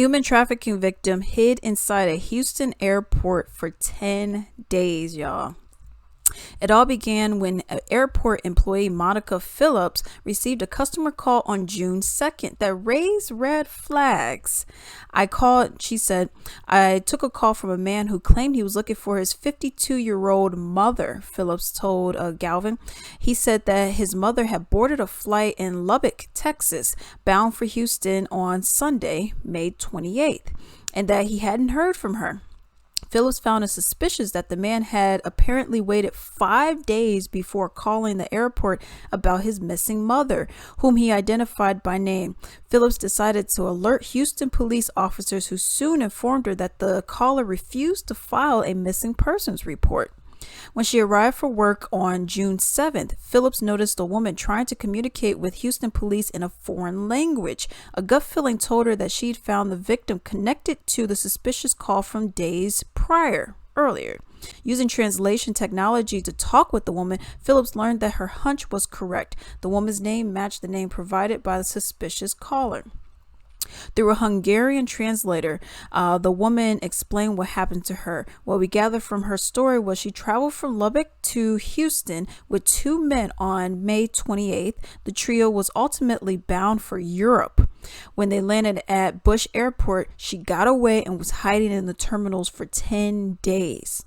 Human trafficking victim hid inside a Houston airport for 10 days, y'all. It all began when airport employee Monica Phillips received a customer call on June 2nd that raised red flags. She said, I took a call from a man who claimed he was looking for his 52-year-old mother, Phillips told Galvin. He said that his mother had boarded a flight in Lubbock, Texas, bound for Houston on Sunday, May 28th, and that he hadn't heard from her. Phillips found it suspicious that the man had apparently waited 5 days before calling the airport about his missing mother, whom he identified by name. Phillips decided to alert Houston police officers, who soon informed her that the caller refused to file a missing persons report. When she arrived for work on June 7th, Phillips noticed a woman trying to communicate with Houston police in a foreign language. A gut feeling told her that she'd found the victim connected to the suspicious call from days earlier. Using translation technology to talk with the woman, Phillips learned that her hunch was correct. The woman's name matched the name provided by the suspicious caller. Through a Hungarian translator, the woman explained what happened to her. What we gathered from her story was she traveled from Lubbock to Houston with two men on May 28th. The trio was ultimately bound for Europe. When they landed at Bush Airport, she got away and was hiding in the terminals for 10 days.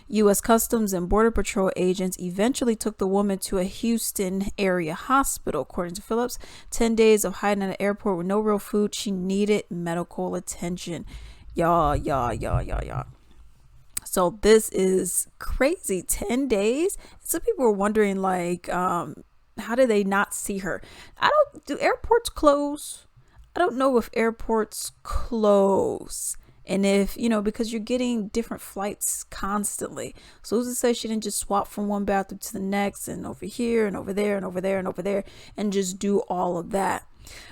U.S. Customs and Border Patrol agents eventually took the woman to a Houston area hospital. According to Phillips, 10 days of hiding at an airport with no real food. She needed medical attention. Y'all. So this is crazy. 10 days. Some people were wondering, like, how did they not see her? Do airports close? I don't know if airports close. And if, because you're getting different flights constantly. So who's to say she didn't just swap from one bathroom to the next, and over here and over there and over there and over there, and just do all of that.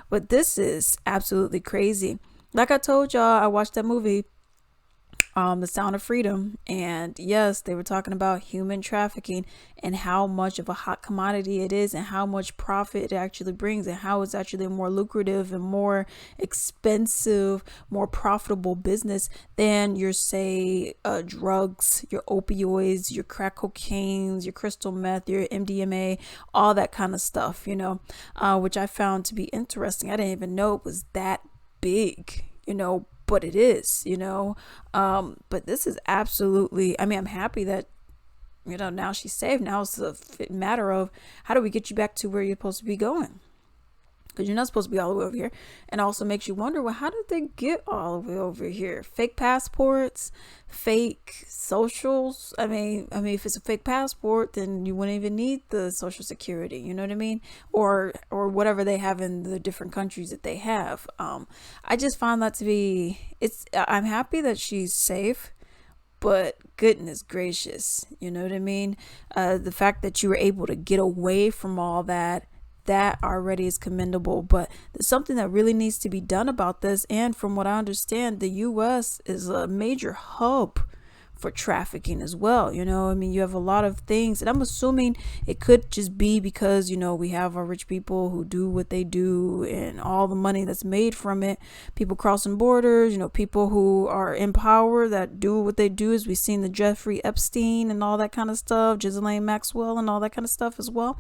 But this is absolutely crazy. Like I told y'all, I watched that movie, The Sound of Freedom, and yes, they were talking about human trafficking and how much of a hot commodity it is, and how much profit it actually brings, and how it's actually a more lucrative and more expensive, more profitable business than your, say, drugs, your opioids, your crack cocaines, your crystal meth, your MDMA, all that kind of stuff, which I found to be interesting. I didn't even know it was that big, but it is, but this is absolutely, I'm happy that, now she's safe. Now it's a matter of how do we get you back to where you're supposed to be going? Because you're not supposed to be all the way over here. And also makes you wonder, well, how did they get all the way over here? Fake passports, fake socials. If it's a fake passport, then you wouldn't even need the social security. You know what I mean? Or whatever they have in the different countries that they have. I just found that to be, I'm happy that she's safe. But goodness gracious, you know what I mean? The fact that you were able to get away from all that already is commendable. But there's something that really needs to be done about this. And from what I understand, the U.S. is a major hub for trafficking as well. You have a lot of things, and I'm assuming it could just be because, we have our rich people who do what they do, and all the money that's made from it, people crossing borders, people who are in power that do what they do, as we've seen the Jeffrey Epstein and all that kind of stuff, Ghislaine Maxwell and all that kind of stuff as well.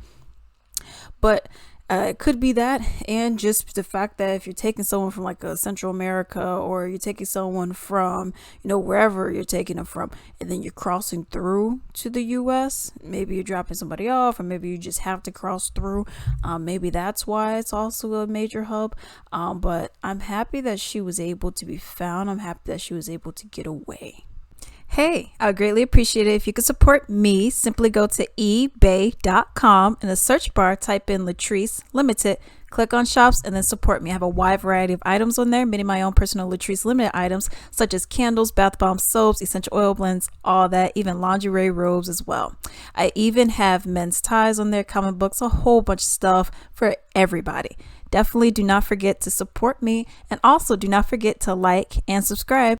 But it could be that, and just the fact that if you're taking someone from like a Central America, or you're taking someone from, wherever you're taking them from, and then you're crossing through to the U.S., maybe you're dropping somebody off, or maybe you just have to cross through. Maybe that's why it's also a major hub. But I'm happy that she was able to be found. I'm happy that she was able to get away. Hey, I would greatly appreciate it if you could support me. Simply go to ebay.com. In the search bar, type in Latrice Limited, click on shops, and then support me. I have a wide variety of items on there, many of my own personal Latrice Limited items, such as candles, bath bombs, soaps, essential oil blends, all that, even lingerie, robes as well. I even have men's ties on there, comic books, a whole bunch of stuff for everybody. Definitely do not forget to support me, and also do not forget to like and subscribe.